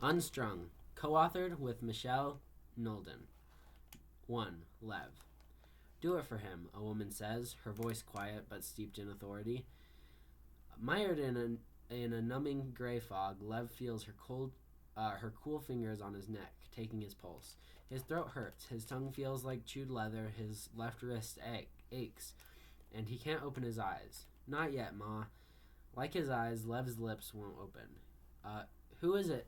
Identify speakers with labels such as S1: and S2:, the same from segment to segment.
S1: UnStrung, co-authored with Michelle Nolden. 1. Lev. Do it for him, a woman says, her voice quiet but steeped in authority. Mired in a numbing gray fog, Lev feels her cool fingers on his neck, taking his pulse. His throat hurts, his tongue feels like chewed leather, his left wrist aches, and he can't open his eyes. Not yet, Ma. Like his eyes, Lev's lips won't open. Who is it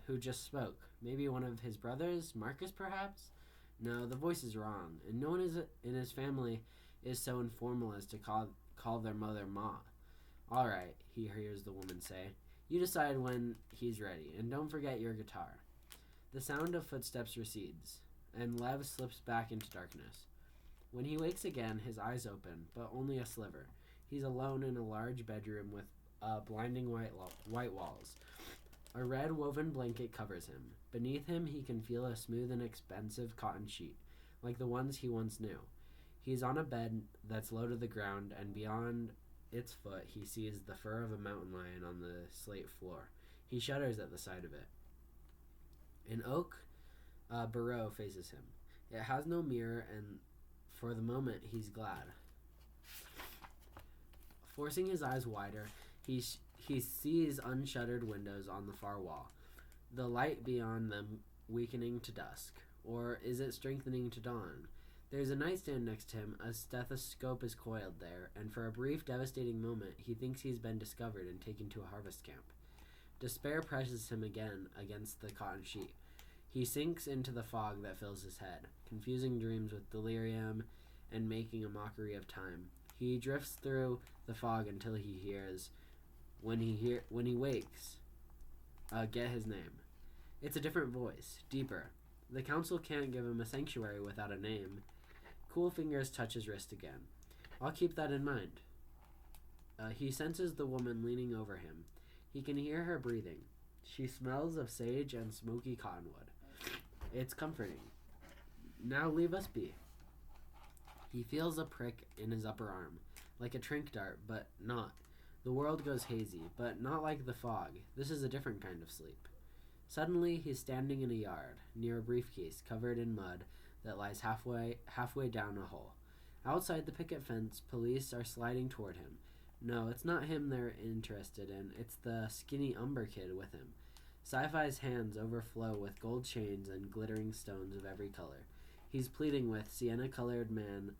S1: who just spoke? Maybe one of his brothers? Marcus, perhaps? No, the voice is wrong, and no one in his family is so informal as to call their mother Ma. All right, he hears the woman say. You decide when he's ready, and don't forget your guitar. The sound of footsteps recedes, and Lev slips back into darkness. When he wakes again, his eyes open, but only a sliver. He's alone in a large bedroom with blinding white walls. A red woven blanket covers him. Beneath him, he can feel a smooth and expensive cotton sheet, like the ones he once knew. He's on a bed that's low to the ground, and beyond its foot, he sees the fur of a mountain lion on the slate floor. He shudders at the sight of it. An oak burrow faces him. It has no mirror, and for the moment, he's glad. Forcing his eyes wider, he sees unshuttered windows on the far wall, the light beyond them weakening to dusk. Or is it strengthening to dawn? There's a nightstand next to him, a stethoscope is coiled there, and for a brief, devastating moment, he thinks he's been discovered and taken to a harvest camp. Despair presses him again against the cotton sheet. He sinks into the fog that fills his head, confusing dreams with delirium and making a mockery of time. He drifts through the fog until he hears, when he wakes, get his name. It's a different voice, deeper. The council can't give him a sanctuary without a name. Cool fingers touch his wrist again. I'll keep that in mind. He senses the woman leaning over him. He can hear her breathing. She smells of sage and smoky cottonwood. It's comforting. Now leave us be. He feels a prick in his upper arm, like a trink dart, but not. The world goes hazy, but not like the fog. This is a different kind of sleep. Suddenly, he's standing in a yard, near a briefcase covered in mud that lies halfway down a hole. Outside the picket fence, police are sliding toward him. No, it's not him they're interested in. It's the skinny Umber kid with him. Sci-Fi's hands overflow with gold chains and glittering stones of every color. He's pleading with the sienna-colored man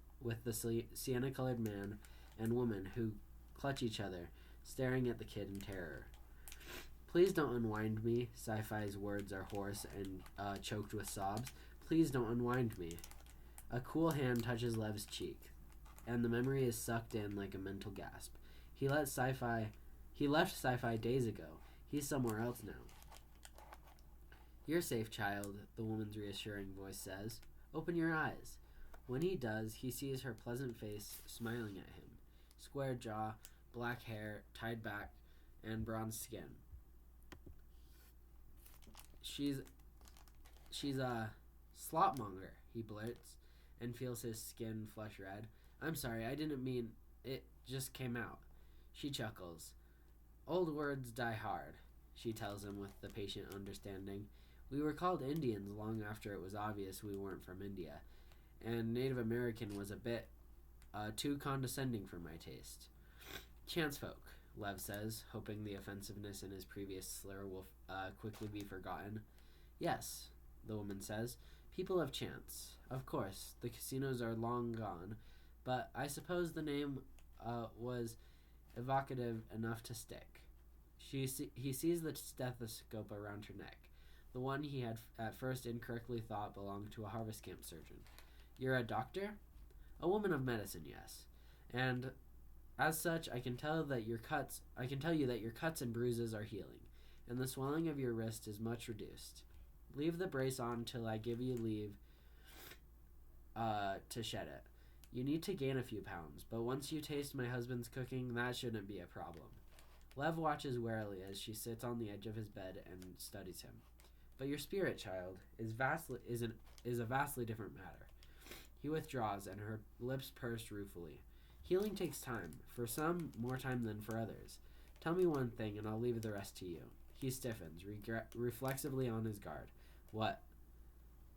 S1: and woman who clutch each other, staring at the kid in terror. Please don't unwind me. Sci-Fi's words are hoarse and choked with sobs. Please don't unwind me. A cool hand touches Lev's cheek, and the memory is sucked in like a mental gasp. He left Sci-Fi days ago. He's somewhere else now. You're safe, child, the woman's reassuring voice says. Open your eyes. When he does, he sees her pleasant face smiling at him. Square jaw, black hair, tied back, and bronzed skin. She's a slopmonger, he blurts, and feels his skin flush red. I'm sorry, I didn't mean, it just came out. She chuckles. Old words die hard, she tells him with the patient understanding. We were called Indians long after it was obvious we weren't from India, and Native American was a bit too condescending for my taste. Chance folk, Lev says, hoping the offensiveness in his previous slur will quickly be forgotten. Yes, the woman says, people of chance. Of course, the casinos are long gone, but I suppose the name was evocative enough to stick. He sees the stethoscope around her neck, the one he had at first incorrectly thought belonged to a harvest camp surgeon. You're a doctor? A woman of medicine, yes. And as such, I can tell you that your cuts and bruises are healing, and the swelling of your wrist is much reduced. Leave the brace on till I give you leave to shed it. You need to gain a few pounds, but once you taste my husband's cooking, that shouldn't be a problem. Lev watches warily as she sits on the edge of his bed and studies him. But your spirit, child, is a vastly different matter. He withdraws, and her lips pursed ruefully. Healing takes time, for some more time than for others. Tell me one thing, and I'll leave the rest to you. He stiffens, reflexively on his guard. What?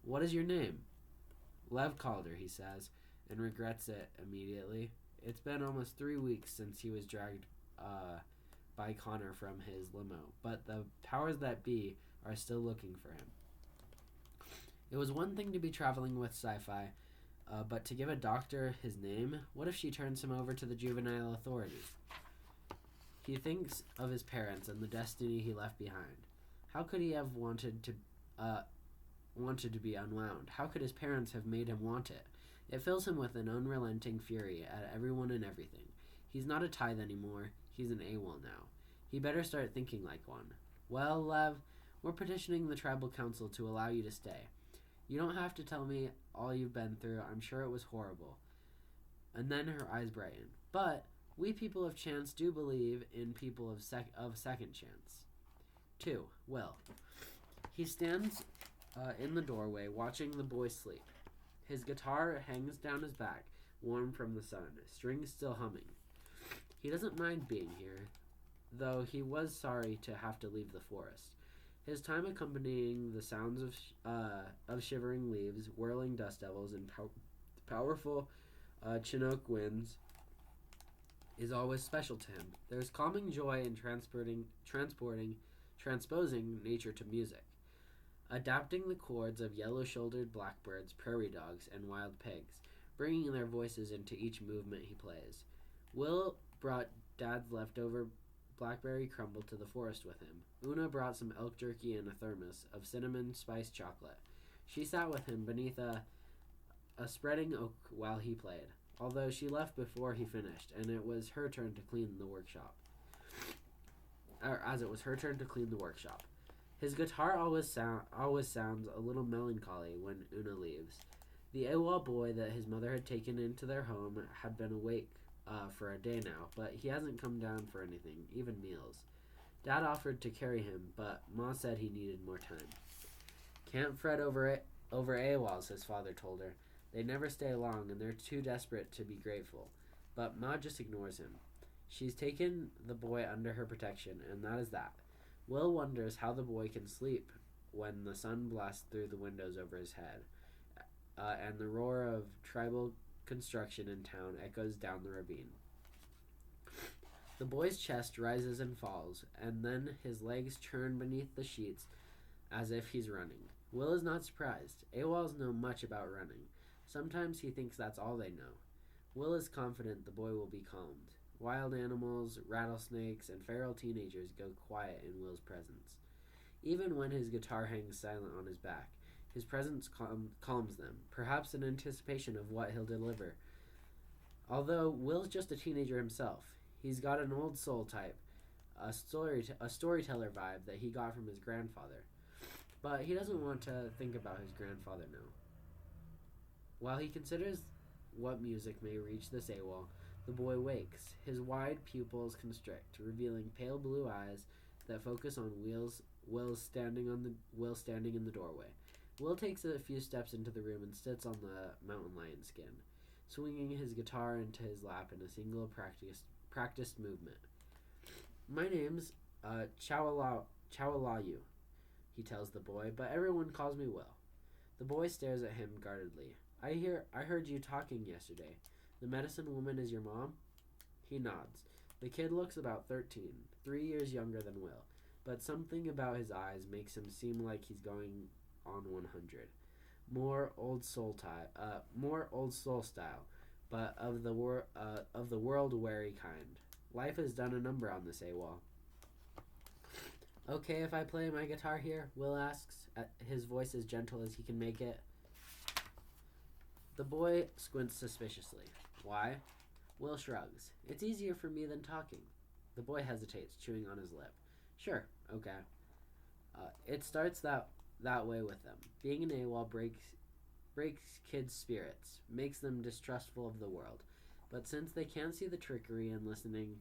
S1: What is your name? Lev Calder, he says, and regrets it immediately. It's been almost 3 weeks since he was dragged by Connor from his limo, but the powers that be are still looking for him. It was one thing to be traveling with sci-fi, but to give a doctor his name, what if she turns him over to the juvenile authorities? He thinks of his parents and the destiny he left behind. How could he have wanted to be unwound? How could his parents have made him want it? It fills him with an unrelenting fury at everyone and everything. He's not a tithe anymore. He's an AWOL now. He better start thinking like one. Well, Lev, we're petitioning the tribal council to allow you to stay. You don't have to tell me all you've been through. I'm sure it was horrible. And then her eyes brighten. But we people of chance do believe in people of second chance. 2. Will. He stands in the doorway watching the boy sleep. His guitar hangs down his back, warm from the sun, strings still humming. He doesn't mind being here, though he was sorry to have to leave the forest. His time accompanying the sounds of shivering leaves, whirling dust devils, and powerful Chinook winds is always special to him. There's calming joy in transposing nature to music, adapting the chords of yellow-shouldered blackbirds, prairie dogs, and wild pigs, bringing their voices into each movement he plays. Will brought Dad's leftover blackberry crumble to the forest with him. Una brought some elk jerky and a thermos of cinnamon spiced chocolate. She sat with him beneath a spreading oak while he played, although she left before he finished, and it was her turn to clean the workshop. His guitar always sounds a little melancholy when Una leaves. The AWOL boy that his mother had taken into their home had been awake for a day now, but he hasn't come down for anything, even meals. Dad offered to carry him, but Ma said he needed more time. Can't fret over AWOLs, his father told her. They never stay long, and they're too desperate to be grateful. But Ma just ignores him. She's taken the boy under her protection, and that is that. Will wonders how the boy can sleep when the sun blasts through the windows over his head, and the roar of tribal construction in town echoes down the ravine. The boy's chest rises and falls, and then his legs churn beneath the sheets as if he's running. Will is not surprised. AWOLs know much about running. Sometimes he thinks that's all they know. Will is confident the boy will be calmed. Wild animals, rattlesnakes, and feral teenagers go quiet in Will's presence. Even when his guitar hangs silent on his back, his presence calms them, perhaps in anticipation of what he'll deliver. Although Will's just a teenager himself, he's got an old soul type, a storyteller vibe that he got from his grandfather. But he doesn't want to think about his grandfather now. While he considers what music may reach this AWOL, the boy wakes. His wide pupils constrict, revealing pale blue eyes that focus on Will standing in the doorway. Will takes a few steps into the room and sits on the mountain lion skin, swinging his guitar into his lap in a single practiced movement. My name's Chawalayu, he tells the boy, but everyone calls me Will. The boy stares at him guardedly. I heard you talking yesterday. The medicine woman is your mom? He nods. The kid looks about 13, 3 years younger than Will, but something about his eyes makes him seem like he's going on 100. More old soul style, but of the world-weary kind. Life has done a number on this AWOL. Okay if I play my guitar here? Will asks, his voice as gentle as he can make it. The boy squints suspiciously. Why? Will shrugs. It's easier for me than talking. The boy hesitates, chewing on his lip. Sure, okay. It starts that way with them. Being an AWOL breaks kids' spirits, makes them distrustful of the world. But since they can't see the trickery in listening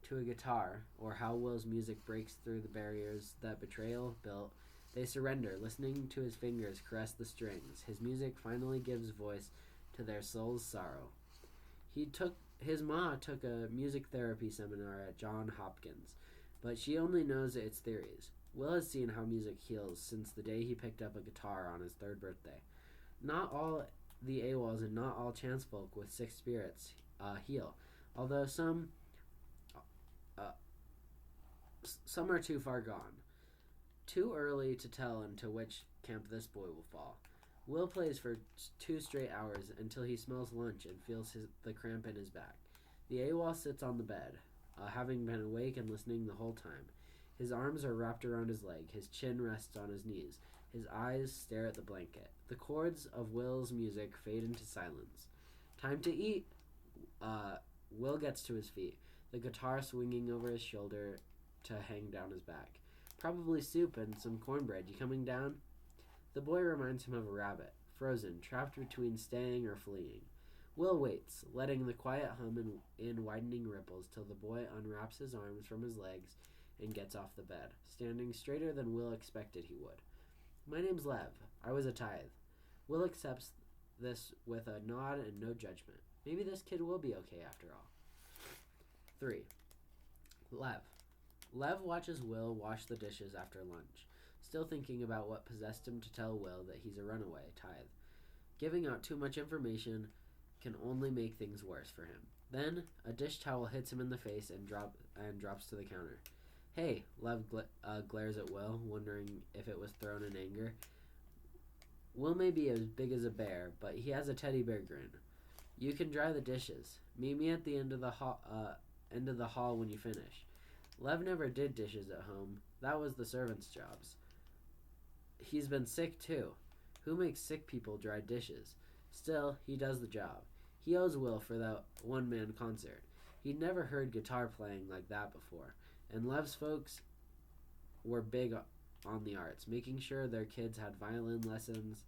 S1: to a guitar, or how Will's music breaks through the barriers that betrayal built, they surrender, listening to his fingers caress the strings. His music finally gives voice to their soul's sorrow. His ma took a music therapy seminar at Johns Hopkins, but she only knows its theories. Will has seen how music heals since the day he picked up a guitar on his 3rd birthday. Not all the AWOLs and not all chance folk with 6 spirits heal, although uh, some are too far gone. Too early to tell into which camp this boy will fall. Will plays for 2 straight hours until he smells lunch and feels the cramp in his back. The AWOL sits on the bed, having been awake and listening the whole time. His arms are wrapped around his leg, his chin rests on his knees, his eyes stare at the blanket. The chords of Will's music fade into silence. Time to eat! Will gets to his feet, the guitar swinging over his shoulder to hang down his back. Probably soup and some cornbread. You coming down? The boy reminds him of a rabbit, frozen, trapped between staying or fleeing. Will waits, letting the quiet hum in widening ripples till the boy unwraps his arms from his legs and gets off the bed, standing straighter than Will expected he would. My name's Lev. I was a tithe. Will accepts this with a nod and no judgment. Maybe this kid will be okay after all. 3. Lev. Lev watches Will wash the dishes after lunch, still thinking about what possessed him to tell Will that he's a runaway tithe. Giving out too much information can only make things worse for him. Then, a dish towel hits him in the face and drops to the counter. Hey, Lev glares at Will, wondering if it was thrown in anger. Will may be as big as a bear, but he has a teddy bear grin. You can dry the dishes. Meet me at the end of the hall when you finish. Lev never did dishes at home. That was the servants' jobs. He's been sick too. Who makes sick people dry dishes? Still, he does the job. He owes Will for that one-man concert. He'd never heard guitar playing like that before, and Lev's folks were big on the arts, making sure their kids had violin lessons,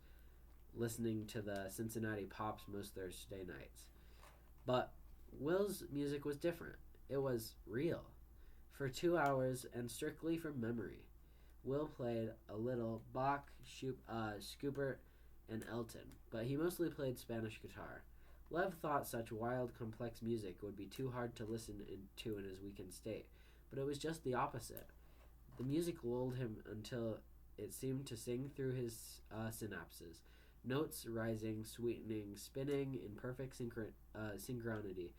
S1: listening to the Cincinnati Pops most Thursday nights. But Will's music was different. It was real. For 2 hours and strictly from memory, Will played a little Bach, Schubert, and Elton, but he mostly played Spanish guitar. Lev thought such wild, complex music would be too hard to listen to in his weakened state, but it was just the opposite. The music lulled him until it seemed to sing through his synapses, notes rising, sweetening, spinning in perfect synchronity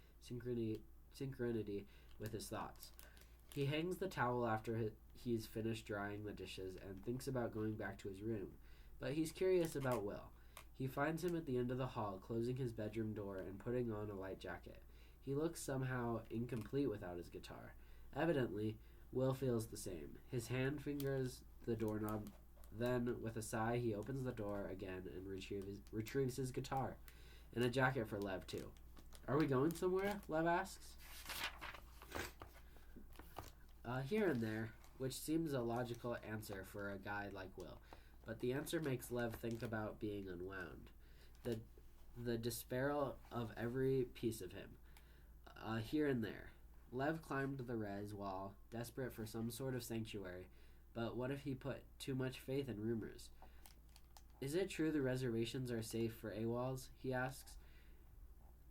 S1: with his thoughts. He hangs the towel after he's finished drying the dishes and thinks about going back to his room, but he's curious about Will. He finds him at the end of the hall, closing his bedroom door and putting on a light jacket. He looks somehow incomplete without his guitar. Evidently, Will feels the same. His hand fingers the doorknob. Then, with a sigh, he opens the door again and retrieves his guitar. And a jacket for Lev, too. Are we going somewhere? Lev asks. Here and there, which seems a logical answer for a guy like Will. But the answer makes Lev think about being unwound. The despair of every piece of him. Here and there. Lev climbed the res wall, desperate for some sort of sanctuary, but what if he put too much faith in rumors? Is it true the reservations are safe for AWOLs? He asks.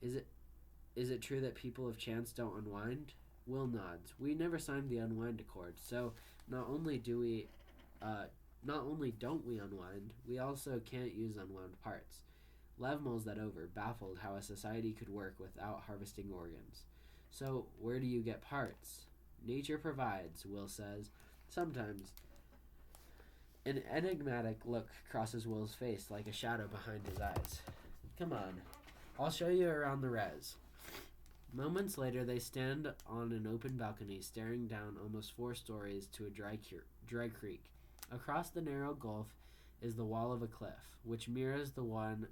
S1: Is it true that people of chance don't unwind? Will nods. We never signed the unwind accord, so not only don't we unwind, we also can't use unwound parts. Lev mulls that over, baffled how a society could work without harvesting organs. So, where do you get parts? Nature provides, Will says. Sometimes. An enigmatic look crosses Will's face like a shadow behind his eyes. Come on, I'll show you around the res. Moments later, they stand on an open balcony, staring down almost 4 stories to a dry creek. Across the narrow gulf is the wall of a cliff, which mirrors the one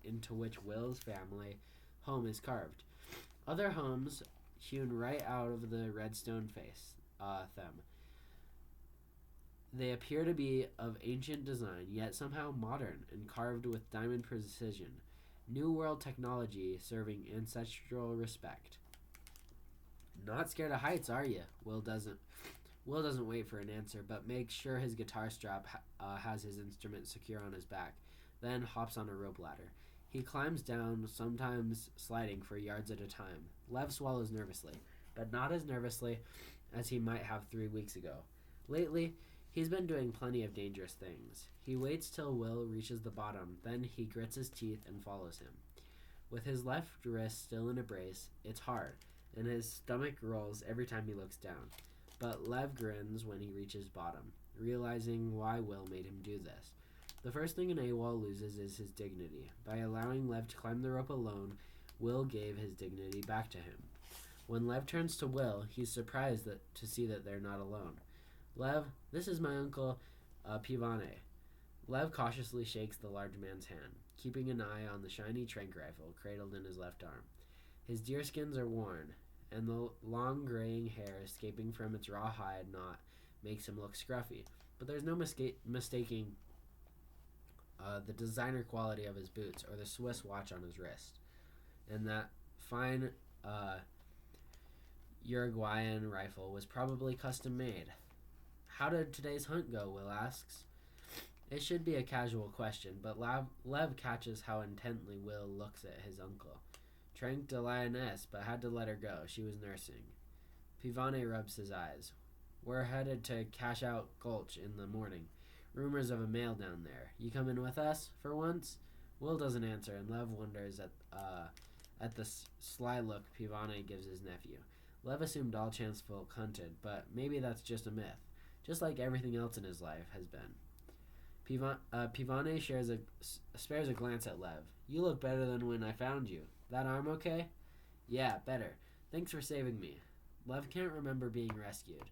S1: into which Will's family home is carved. Other homes hewn right out of the redstone face them. They appear to be of ancient design, yet somehow modern and carved with diamond precision. New world technology serving ancestral respect. Not scared of heights, are you? Will doesn't wait for an answer, but makes sure his guitar strap has his instrument secure on his back, then hops on a rope ladder. He climbs down, sometimes sliding for yards at a time. Lev swallows nervously, but not as nervously as he might have 3 weeks ago. Lately, He's been doing plenty of dangerous things. He waits till Will reaches the bottom, then he grits his teeth and follows him. With his left wrist still in a brace, it's hard, and his stomach rolls every time he looks down. But Lev grins when he reaches bottom, realizing why Will made him do this. The first thing an AWOL loses is his dignity. By allowing Lev to climb the rope alone, Will gave his dignity back to him. When Lev turns to Will, he's surprised to see that they're not alone. Lev, this is my uncle, Pivane. Lev cautiously shakes the large man's hand, keeping an eye on the shiny trank rifle cradled in his left arm. His deerskins are worn, and the long graying hair escaping from its rawhide knot makes him look scruffy. But there's no mistaking the designer quality of his boots or the Swiss watch on his wrist. And that fine Uruguayan rifle was probably custom made. How did today's hunt go? Will asks. It should be a casual question, but Lev catches how intently Will looks at his uncle. Tranked a lioness, but had to let her go. She was nursing. Pivane rubs his eyes. We're headed to Cash Out Gulch in the morning. Rumors of a mail down there. You coming with us, for once? Will doesn't answer, and Lev wonders at the sly look Pivane gives his nephew. Lev assumed all chance folk hunted, but maybe that's just a myth, just like everything else in his life has been. Pivane spares a glance at Lev. You look better than when I found you. That arm okay? Yeah, better. Thanks for saving me. Lev can't remember being rescued.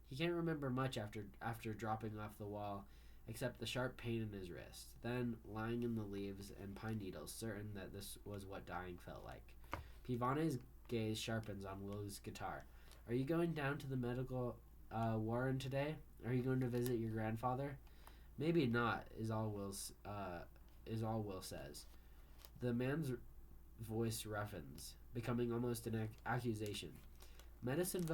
S1: He can't remember much after dropping off the wall, except the sharp pain in his wrist, then lying in the leaves and pine needles, certain that this was what dying felt like. Pivane's gaze sharpens on Will's guitar. Are you going down to the medical warren today? Are you going to visit your grandfather? Maybe not, is all Will says. The man's voice roughens, becoming almost an accusation. Medicine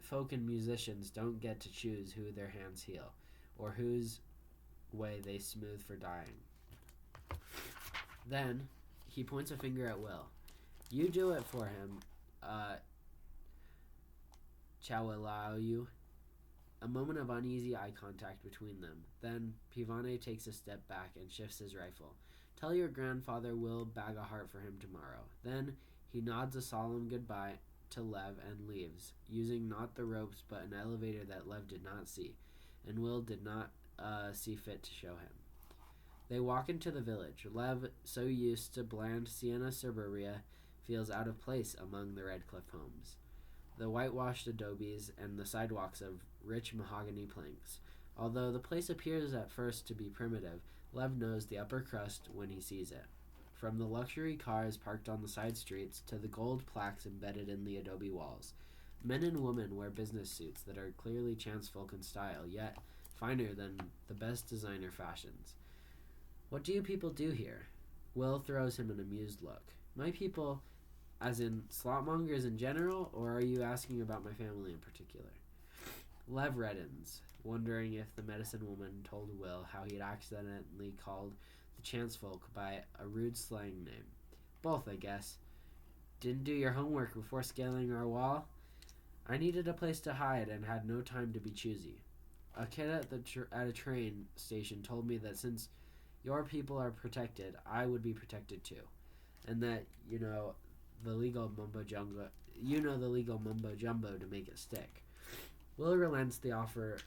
S1: folk and musicians don't get to choose who their hands heal, or whose way they smooth for dying. Then, he points a finger at Will. You do it for him, Chawalau. A moment of uneasy eye contact between them. Then, Pivane takes a step back and shifts his rifle. Tell your grandfather we'll bag a heart for him tomorrow. Then, he nods a solemn goodbye to Lev and leaves, using not the ropes but an elevator that Lev did not see, and Will did not see fit to show him. They walk into the village. Lev, so used to bland Siena suburbia, feels out of place among the Redcliffe homes, the whitewashed adobes, and the sidewalks of rich mahogany planks. Although the place appears at first to be primitive, Lev knows the upper crust when he sees it. From the luxury cars parked on the side streets to the gold plaques embedded in the adobe walls, men and women wear business suits that are clearly chancefolk in style, yet finer than the best designer fashions. What do you people do here? Will throws him an amused look. My people, as in slopmongers in general, or are you asking about my family in particular? Lev reddens, wondering if the medicine woman told Will how he had accidentally called the chancefolk by a rude slang name. Both, I guess. Didn't do your homework before scaling our wall? I needed a place to hide and had no time to be choosy. A kid at a train station told me that since your people are protected, I would be protected too, and that the legal mumbo jumbo to make it stick. Will relents the offer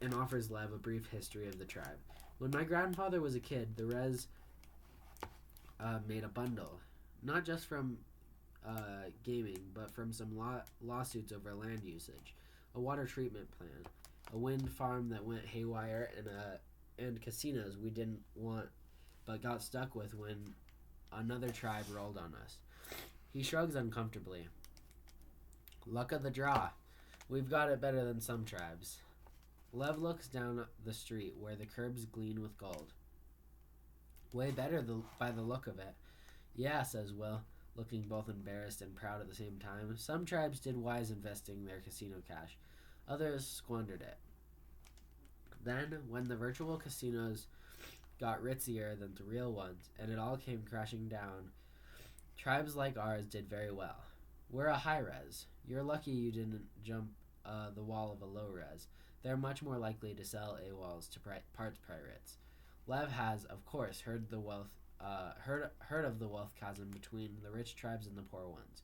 S1: and offers Lev a brief history of the tribe. When my grandfather was a kid, the res made a bundle, not just from gaming, but from some lawsuits over land usage, a water treatment plant, a wind farm that went haywire, and casinos we didn't want but got stuck with when another tribe rolled on us. He shrugs uncomfortably. Luck of the draw. We've got it better than some tribes. Lev looks down the street where the curbs gleam with gold. Way better by the look of it. Yeah, says Will, looking both embarrassed and proud at the same time. Some tribes did wise investing their casino cash. Others squandered it. Then, when the virtual casinos got ritzier than the real ones, and it all came crashing down, tribes like ours did very well. We're a high res. You're lucky you didn't jump the wall of a low res. they're much more likely to sell AWOLs to parts pirates. Lev has, of course, heard of the wealth chasm between the rich tribes and the poor ones,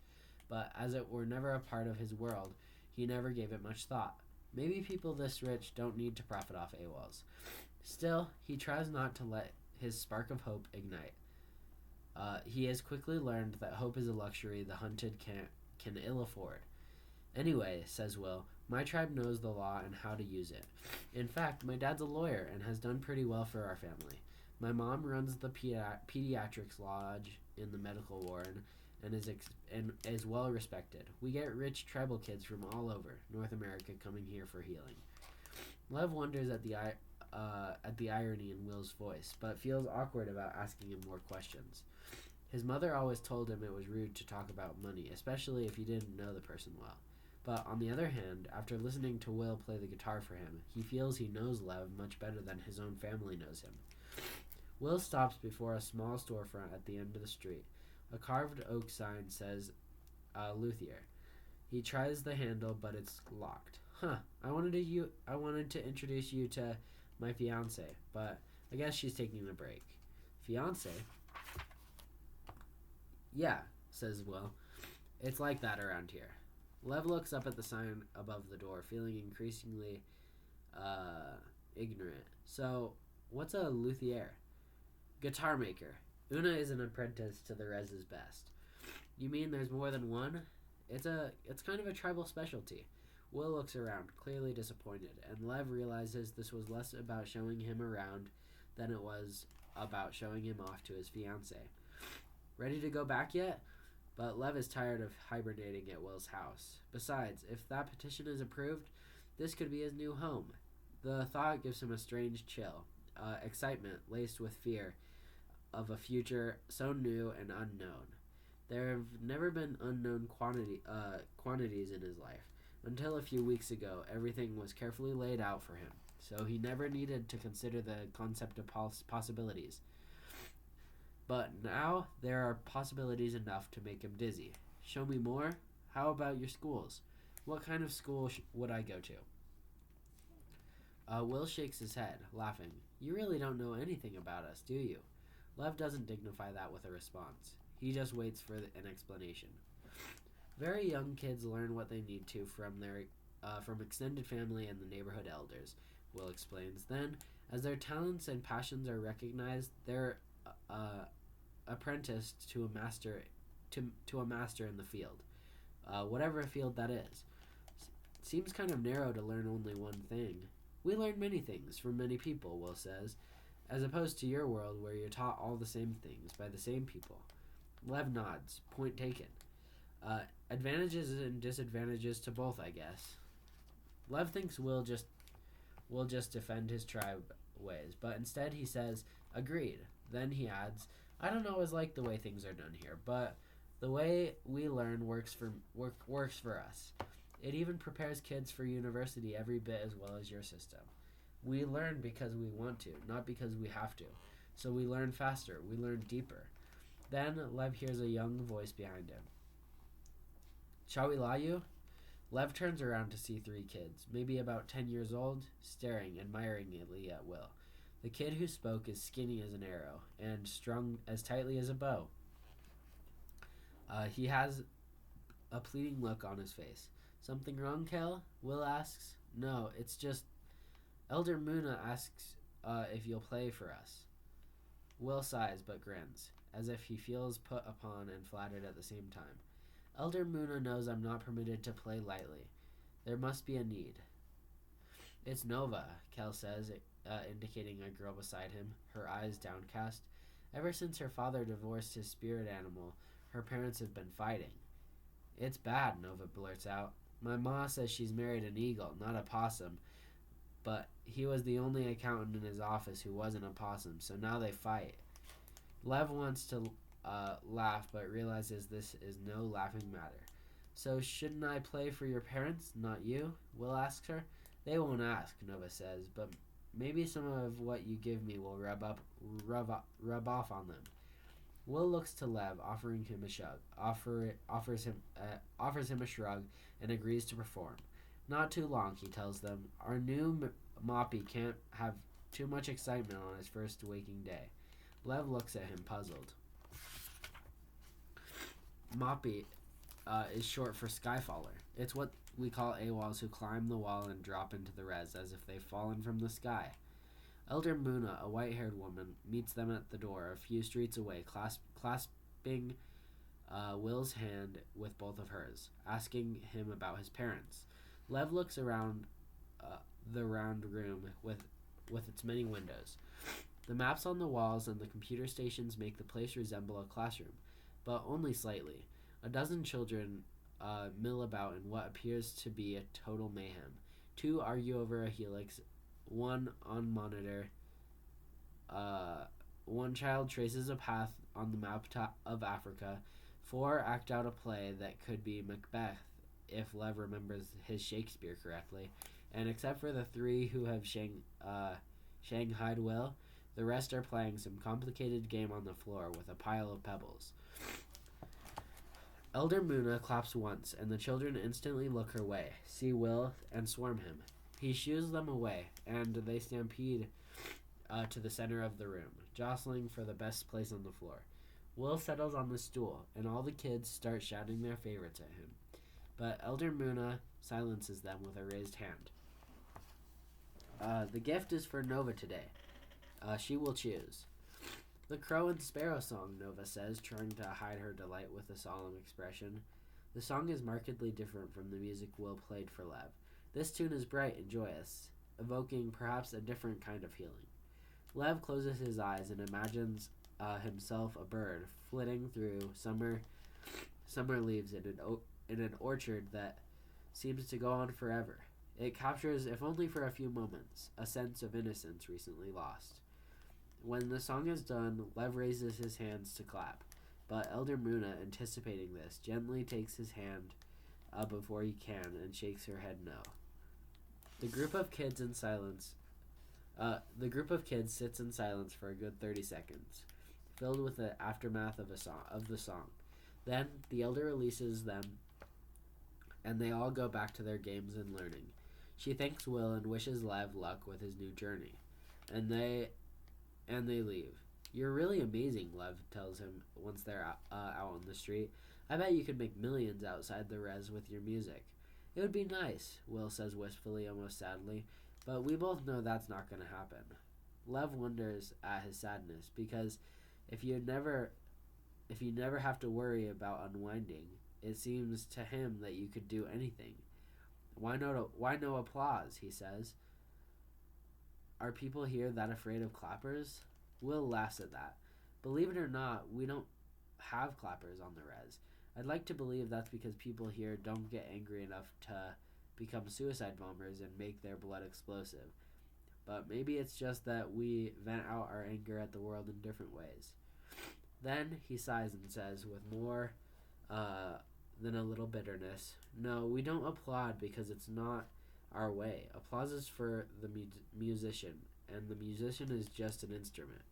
S1: but as it were never a part of his world, he never gave it much thought. Maybe people this rich don't need to profit off AWOLs. Still, he tries not to let his spark of hope ignite. He has quickly learned that hope is a luxury the hunted can ill afford. Anyway, says Will, my tribe knows the law and how to use it. In fact, my dad's a lawyer and has done pretty well for our family. My mom runs the pediatrics lodge in the medical ward and is well respected. We get rich tribal kids from all over North America coming here for healing. Lev wonders at the irony in Will's voice, but feels awkward about asking him more questions. His mother always told him it was rude to talk about money, especially if you didn't know the person well. But on the other hand, after listening to Will play the guitar for him, he feels he knows Lev much better than his own family knows him. Will stops before a small storefront at the end of the street. A carved oak sign says, luthier. He tries the handle, but it's locked. I wanted to introduce you to my fiance, but I guess she's taking a break. Fiance? Yeah, says Will. It's like that around here. Lev looks up at the sign above the door, feeling increasingly ignorant. So, what's a luthier? Guitar maker. Una is an apprentice to the Rez's best. You mean there's more than one? It's kind of a tribal specialty. Will looks around, clearly disappointed, and Lev realizes this was less about showing him around than it was about showing him off to his fiancée. Ready to go back yet? But Lev is tired of hibernating at Will's house. Besides, if that petition is approved, this could be his new home. The thought gives him a strange chill, excitement laced with fear of a future so new and unknown. There have never been unknown quantities in his life. Until a few weeks ago, everything was carefully laid out for him, so he never needed to consider the concept of possibilities. But now there are possibilities enough to make him dizzy. Show me more? How about your schools? What kind of school would I go to? Will shakes his head, laughing. You really don't know anything about us, do you? Lev doesn't dignify that with a response. He just waits for an explanation. Very young kids learn what they need to from extended family and the neighborhood elders, Will explains. Then, as their talents and passions are recognized, they're apprenticed to a master in the field, whatever field that is. Seems kind of narrow to learn only one thing. We learn many things from many people, Will says, as opposed to your world where you're taught all the same things by the same people. Lev nods. Point taken. Advantages and disadvantages to both, I guess. Lev thinks Will just defend his tribe ways, but instead he says, agreed. Then he adds, I don't always like the way things are done here, but the way we learn works for us. It even prepares kids for university every bit as well as your system. We learn because we want to, not because we have to. So we learn faster, we learn deeper. Then Lev hears a young voice behind him. Shall we lie you? Lev turns around to see three kids, maybe about 10 years old, staring admiringly at Will. The kid who spoke is skinny as an arrow and strung as tightly as a bow. He has a pleading look on his face. Something wrong, Kel? Will asks. No, it's just... Elder Muna asks if you'll play for us. Will sighs but grins, as if he feels put upon and flattered at the same time. Elder Muna knows I'm not permitted to play lightly. There must be a need. It's Nova, Kel says, indicating a girl beside him, her eyes downcast. Ever since her father divorced his spirit animal, her parents have been fighting. It's bad, Nova blurts out. My ma says she's married an eagle, not a possum, but he was the only accountant in his office who wasn't a possum, so now they fight. Lev wants to laugh, but realizes this is no laughing matter. So shouldn't I play for your parents, not you? Will asks her. They won't ask, Nova says, but maybe some of what you give me will rub off on them. Will looks to Lev, offering him a shrug, offers him a shrug, and agrees to perform. Not too long, he tells them. Our new Moppy can't have too much excitement on his first waking day. Lev looks at him, puzzled. Moppy is short for Skyfaller. It's what we call AWOLs who climb the wall and drop into the res as if they've fallen from the sky. Elder Muna, a white-haired woman, meets them at the door a few streets away, clasping Will's hand with both of hers, asking him about his parents. Lev looks around the round room with its many windows. The maps on the walls and the computer stations make the place resemble a classroom, but only slightly. A dozen children mill about in what appears to be a total mayhem. Two argue over a helix, one on monitor. One child traces a path on the map of Africa. Four act out a play that could be Macbeth if Lev remembers his Shakespeare correctly. And except for the three who have Shanghaied Will, the rest are playing some complicated game on the floor with a pile of pebbles. Elder Muna claps once, and the children instantly look her way, see Will, and swarm him. He shoos them away, and they stampede to the center of the room, jostling for the best place on the floor. Will settles on the stool, and all the kids start shouting their favorites at him. But Elder Muna silences them with a raised hand. The gift is for Nova today. She will choose. The Crow and Sparrow song, Nova says, trying to hide her delight with a solemn expression. The song is markedly different from the music Will played for Lev. This tune is bright and joyous, evoking perhaps a different kind of healing. Lev closes his eyes and imagines himself a bird flitting through summer leaves in an orchard that seems to go on forever. It captures, if only for a few moments, a sense of innocence recently lost. When the song is done, Lev raises his hands to clap, but Elder Muna, anticipating this, gently takes his hand before he can and shakes her head no. The group of kids sits in silence for a good 30 seconds, filled with the aftermath of the song. Then the elder releases them, and they all go back to their games and learning. She thanks Will and wishes Lev luck with his new journey, and they leave. You're really amazing, Lev tells him once they're out on the street. I bet you could make millions outside the res with your music. It would be nice, Will says wistfully, almost sadly, but we both know that's not going to happen. Lev wonders at his sadness, because if you never have to worry about unwinding, it seems to him that you could do anything. Why no applause, he says. Are people here that afraid of clappers? Will laughs at that. Believe it or not, we don't have clappers on the res. I'd like to believe that's because people here don't get angry enough to become suicide bombers and make their blood explosive. But maybe it's just that we vent out our anger at the world in different ways. Then he sighs and says, with more than a little bitterness, no, we don't applaud because it's not our way. Applause is for the musician, and the musician is just an instrument.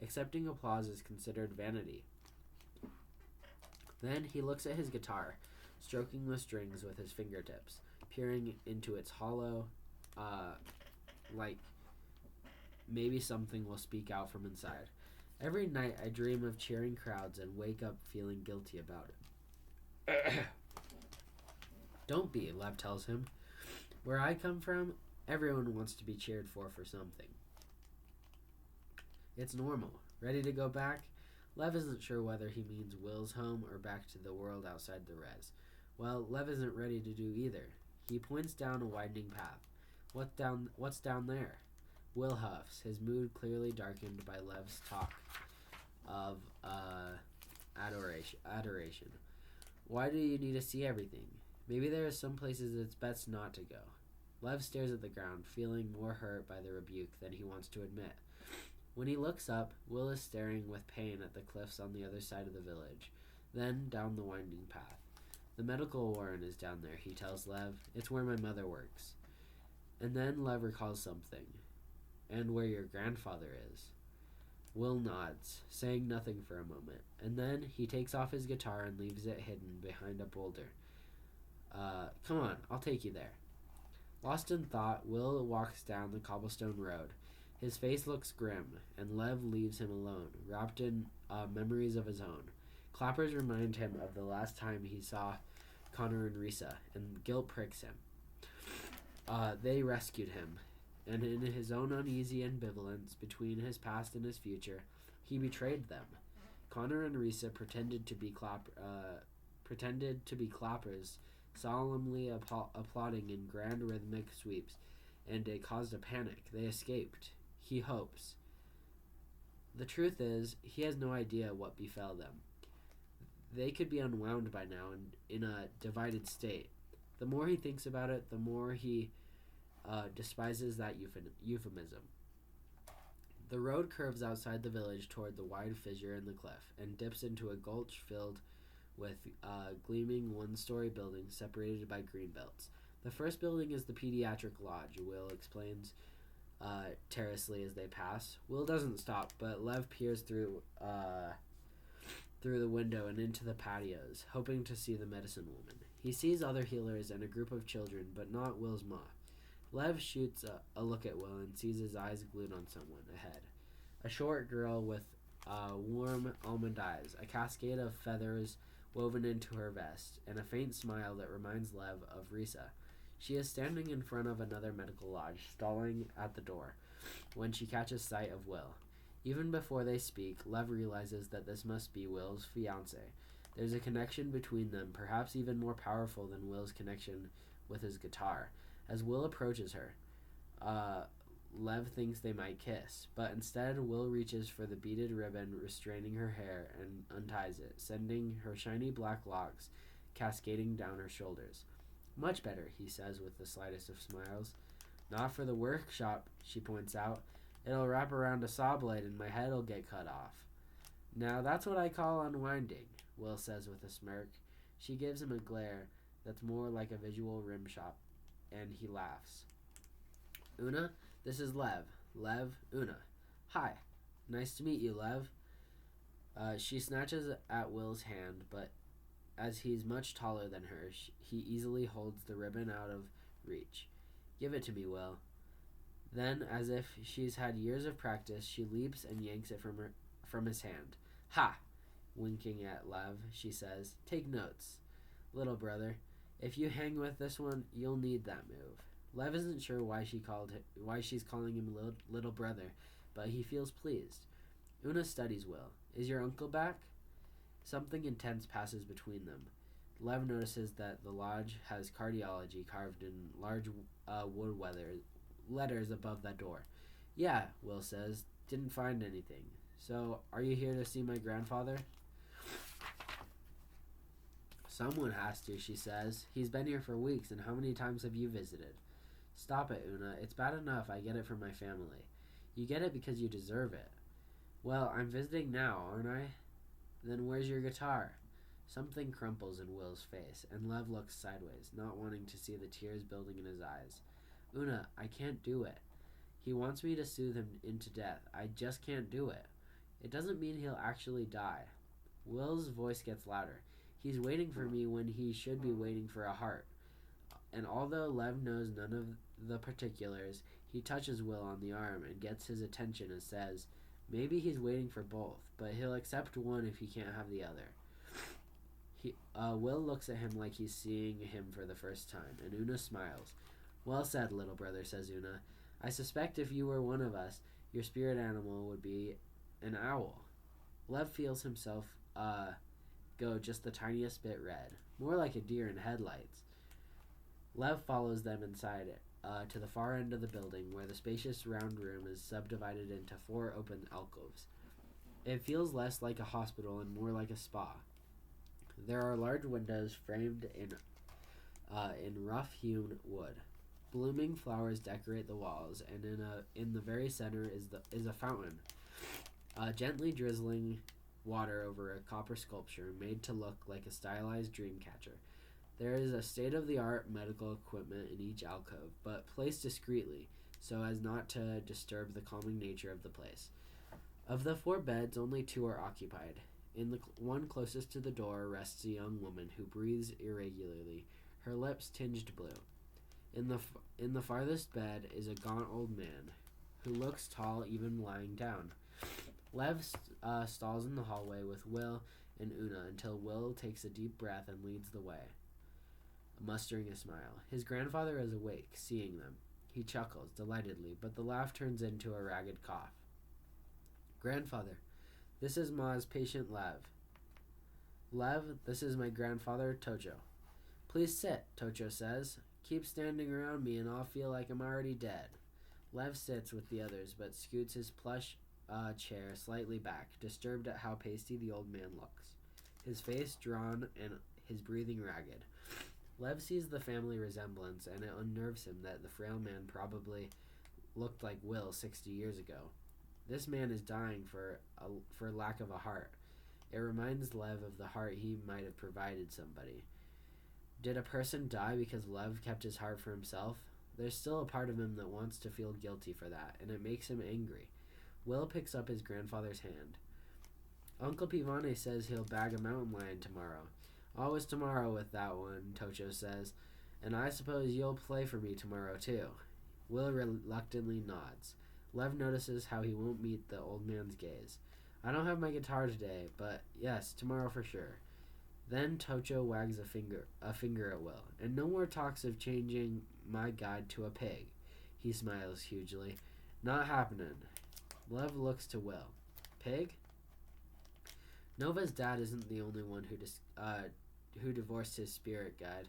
S1: Accepting applause is considered vanity. Then he looks at his guitar, stroking the strings with his fingertips, peering into its hollow, like maybe something will speak out from inside. Every night I dream of cheering crowds and wake up feeling guilty about it. Don't be, Lev tells him. Where I come from, everyone wants to be cheered for something. It's normal. Ready to go back? Lev isn't sure whether he means Will's home or back to the world outside the res. Well, Lev isn't ready to do either. He points down a widening path. What's down there? Will huffs, his mood clearly darkened by Lev's talk of adoration. Why do you need to see everything? Maybe there are some places it's best not to go. Lev stares at the ground, feeling more hurt by the rebuke than he wants to admit. When he looks up, Will is staring with pain at the cliffs on the other side of the village, then down the winding path. The medical warren is down there, he tells Lev. It's where my mother works. And then Lev recalls something. And where your grandfather is. Will nods, saying nothing for a moment, and then he takes off his guitar and leaves it hidden behind a boulder. Come on, I'll take you there. Lost in thought, Will walks down the cobblestone road. His face looks grim, and Lev leaves him alone, wrapped in memories of his own. Clappers remind him of the last time he saw Connor and Risa, and guilt pricks him. They rescued him, and in his own uneasy ambivalence between his past and his future, he betrayed them. Connor and Risa pretended to be clappers, solemnly applauding in grand rhythmic sweeps, and it caused a panic. They escaped. He hopes. The truth is, he has no idea what befell them. They could be unwound by now and in a divided state. The more he thinks about it, the more he despises that euphemism. The road curves outside the village toward the wide fissure in the cliff and dips into a gulch filled with gleaming one-story buildings separated by green belts. The first building is the pediatric lodge, Will explains terracely as they pass. Will doesn't stop, but Lev peers through the window and into the patios, hoping to see the medicine woman. He sees other healers and a group of children, but not Will's ma. Lev shoots a look at Will and sees his eyes glued on someone ahead. A short girl with warm almond eyes, a cascade of feathers woven into her vest, and a faint smile that reminds Lev of Risa. She is standing in front of another medical lodge, stalling at the door, when she catches sight of Will. Even before they speak, Lev realizes that this must be Will's fiancée. There's a connection between them, perhaps even more powerful than Will's connection with his guitar. As Will approaches her, Lev thinks they might kiss, but instead Will reaches for the beaded ribbon restraining her hair and unties it, sending her shiny black locks cascading down her shoulders. Much better, he says with the slightest of smiles. Not for the workshop, she points out. It'll wrap around a saw blade and my head'll get cut off. Now that's what I call unwinding, Will says with a smirk. She gives him a glare that's more like a visual rim shot, and he laughs. Una, this is Lev. Lev, Una. Hi. Nice to meet you, Lev. She snatches at Will's hand, but as he's much taller than her, he easily holds the ribbon out of reach. Give it to me, Will. Then, as if she's had years of practice, she leaps and yanks it from his hand. Ha! Winking at Lev, she says, take notes, little brother. If you hang with this one, you'll need that move. Lev isn't sure why she's calling him little brother, but he feels pleased. Una studies Will. Is your uncle back? Something intense passes between them. Lev notices that the lodge has cardiology carved in large wood letters above that door. Yeah, Will says. Didn't find anything. So, are you here to see my grandfather? Someone has to, she says. He's been here for weeks, and how many times have you visited? Stop it, Una. It's bad enough I get it from my family. You get it because you deserve it. Well, I'm visiting now, aren't I? Then where's your guitar? Something crumples in Will's face, and Lev looks sideways, not wanting to see the tears building in his eyes. Una, I can't do it. He wants me to soothe him into death. I just can't do it. It doesn't mean he'll actually die. Will's voice gets louder. He's waiting for me when he should be waiting for a heart. And although Lev knows none of the particulars, he touches Will on the arm and gets his attention and says, maybe he's waiting for both, but he'll accept one if he can't have the other. Will looks at him like he's seeing him for the first time, and Una smiles. Well said, little brother, says Una. I suspect if you were one of us, your spirit animal would be an owl. Lev feels himself go just the tiniest bit red, more like a deer in headlights. Lev follows them inside to the far end of the building, where the spacious round room is subdivided into 4 open alcoves. It feels less like a hospital and more like a spa. There are large windows framed in rough-hewn wood. Blooming flowers decorate the walls, and in the very center is a fountain, gently drizzling water over a copper sculpture made to look like a stylized dream catcher. There is a state-of-the-art medical equipment in each alcove, but placed discreetly so as not to disturb the calming nature of the place. Of the 4 beds, only 2 are occupied. In the one closest to the door rests a young woman who breathes irregularly, her lips tinged blue. In the farthest bed is a gaunt old man who looks tall even lying down. Lev stalls in the hallway with Will and Una until Will takes a deep breath and leads the way, mustering a smile. His grandfather is awake, seeing them. He chuckles delightedly, but the laugh turns into a ragged cough. Grandfather, this is Ma's patient Lev. Lev, this is my grandfather, Tojo. Please sit, Tojo says. Keep standing around me and I'll feel like I'm already dead. Lev sits with the others, but scoots his plush chair slightly back, disturbed at how pasty the old man looks. His face drawn and his breathing ragged. Lev sees the family resemblance, and it unnerves him that the frail man probably looked like Will 60 years ago. This man is dying for lack of a heart. It reminds Lev of the heart he might have provided somebody. Did a person die because Lev kept his heart for himself? There's still a part of him that wants to feel guilty for that, and it makes him angry. Will picks up his grandfather's hand. Uncle Pivane says he'll bag a mountain lion tomorrow. Always tomorrow with that one, Tocho says. And I suppose you'll play for me tomorrow, too. Will reluctantly nods. Lev notices how he won't meet the old man's gaze. I don't have my guitar today, but yes, tomorrow for sure. Then Tocho wags a finger at Will. And no more talks of changing my guide to a pig. He smiles hugely. Not happening. Lev looks to Will. Pig? Nova's dad isn't the only one who divorced his spirit guide.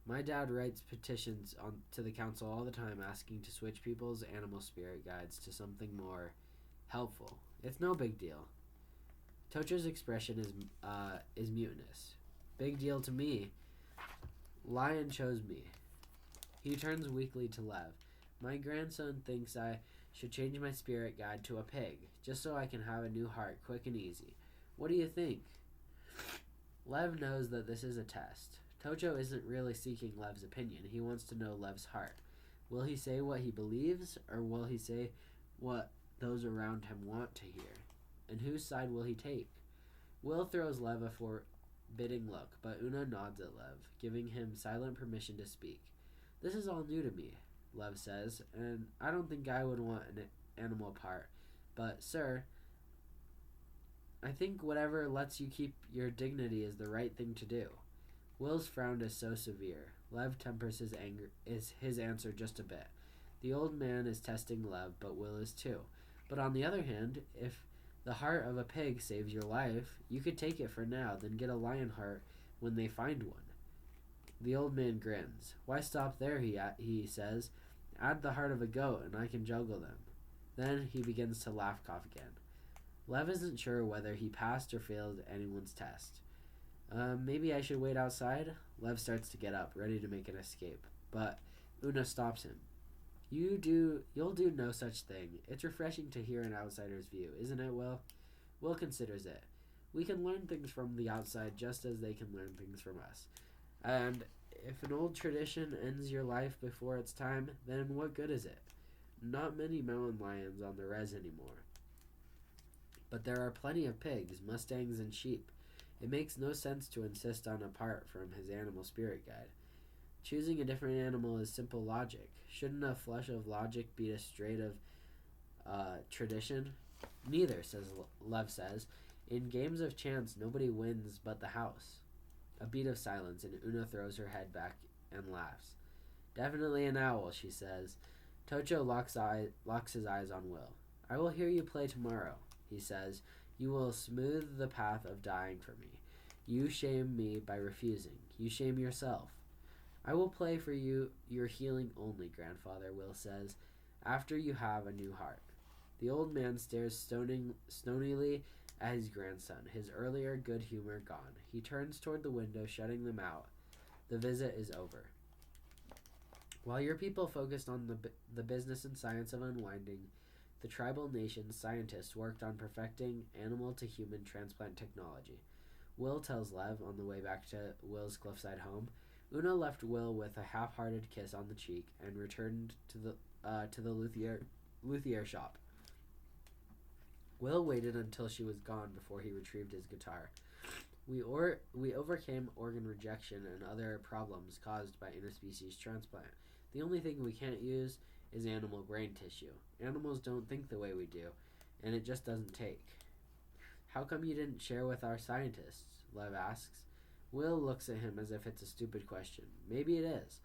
S1: My dad writes petitions to the council all the time asking to switch people's animal spirit guides to something more helpful. It's no big deal. Tocho's expression is mutinous. Big deal to me. Lion chose me. He turns weakly to Lev. My grandson thinks I should change my spirit guide to a pig, just so I can have a new heart quick and easy. What do you think? Lev knows that this is a test. Tocho isn't really seeking Lev's opinion. He wants to know Lev's heart. Will he say what he believes, or will he say what those around him want to hear? And whose side will he take? Will throws Lev a forbidding look, but Una nods at Lev, giving him silent permission to speak. This is all new to me, Lev says, and I don't think I would want an animal part. But, sir, I think whatever lets you keep your dignity is the right thing to do. Will's frown is so severe. Lev tempers his answer just a bit. The old man is testing Lev, but Will is too. But on the other hand, if the heart of a pig saves your life, you could take it for now, then get a lion heart when they find one. The old man grins. Why stop there, he says. Add the heart of a goat and I can juggle them. Then he begins to laugh again. Lev isn't sure whether he passed or failed anyone's test. Maybe I should wait outside? Lev starts to get up, ready to make an escape. But Una stops him. You'll do no such thing. It's refreshing to hear an outsider's view, isn't it, Will? Will considers it. We can learn things from the outside just as they can learn things from us. And if an old tradition ends your life before its time, then what good is it? Not many mountain lions on the res anymore. But there are plenty of pigs, mustangs, and sheep. It makes no sense to insist on a part from his animal spirit guide. Choosing a different animal is simple logic. Shouldn't a flush of logic beat a straight of tradition? Neither, Lev says. In games of chance, nobody wins but the house. A beat of silence, and Una throws her head back and laughs. Definitely an owl, she says. Tocho locks his eyes on Will. I will hear you play tomorrow, he says. You will smooth the path of dying for me. You shame me by refusing. You shame yourself. I will play for you your healing only, grandfather, Will says, after you have a new heart. The old man stares stonily at his grandson, his earlier good humor gone. He turns toward the window, shutting them out. The visit is over. While your people focused on the business and science of unwinding, the tribal nation's scientists worked on perfecting animal-to-human transplant technology. Will tells Lev on the way back to Will's cliffside home. Una left Will with a half-hearted kiss on the cheek and returned to the luthier shop. Will waited until she was gone before he retrieved his guitar. We overcame organ rejection and other problems caused by interspecies transplant. The only thing we can't use is animal brain tissue. Animals don't think the way we do, and it just doesn't take. How come you didn't share with our scientists? Lev asks. Will looks at him as if it's a stupid question. Maybe it is.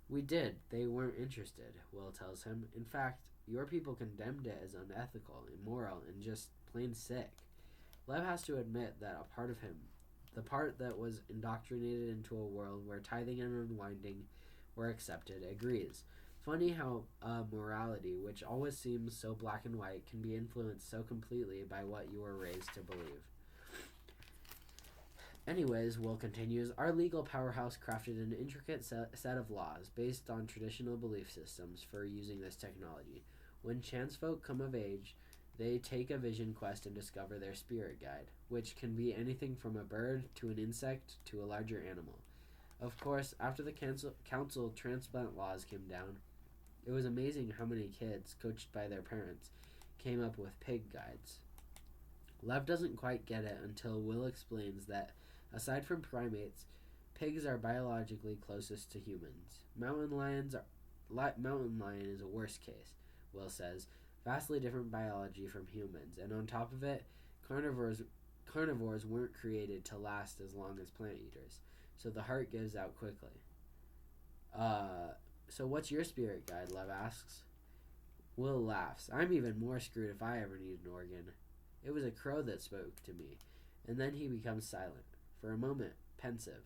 S1: We did. They weren't interested, Will tells him. In fact, your people condemned it as unethical, immoral, and just plain sick. Lev has to admit that a part of him, the part that was indoctrinated into a world where tithing and unwinding were accepted, agrees. Funny how morality, which always seems so black and white, can be influenced so completely by what you were raised to believe. Anyways, Will continues, our legal powerhouse crafted an intricate set of laws based on traditional belief systems for using this technology. When chance folk come of age, they take a vision quest and discover their spirit guide, which can be anything from a bird to an insect to a larger animal. Of course, after the council transplant laws came down, it was amazing how many kids, coached by their parents, came up with pig guides. Lev doesn't quite get it until Will explains that, aside from primates, pigs are biologically closest to humans. Mountain lion is a worse case, Will says. Vastly different biology from humans, and on top of it, carnivores weren't created to last as long as plant eaters, so the heart gives out quickly. So what's your spirit guide? Lev asks. Will laughs. I'm even more screwed if I ever need an organ. It was a crow that spoke to me, and then he becomes silent. For a moment, pensive.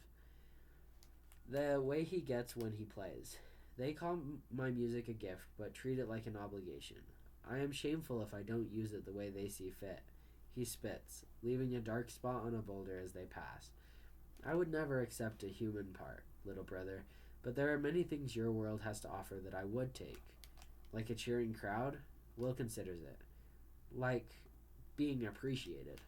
S1: The way he gets when he plays. They call my music a gift, but treat it like an obligation. I am shameful if I don't use it the way they see fit. He spits, leaving a dark spot on a boulder as they pass. I would never accept a human part, little brother, but there are many things your world has to offer that I would take. Like a cheering crowd? Will considers it. Like being appreciated.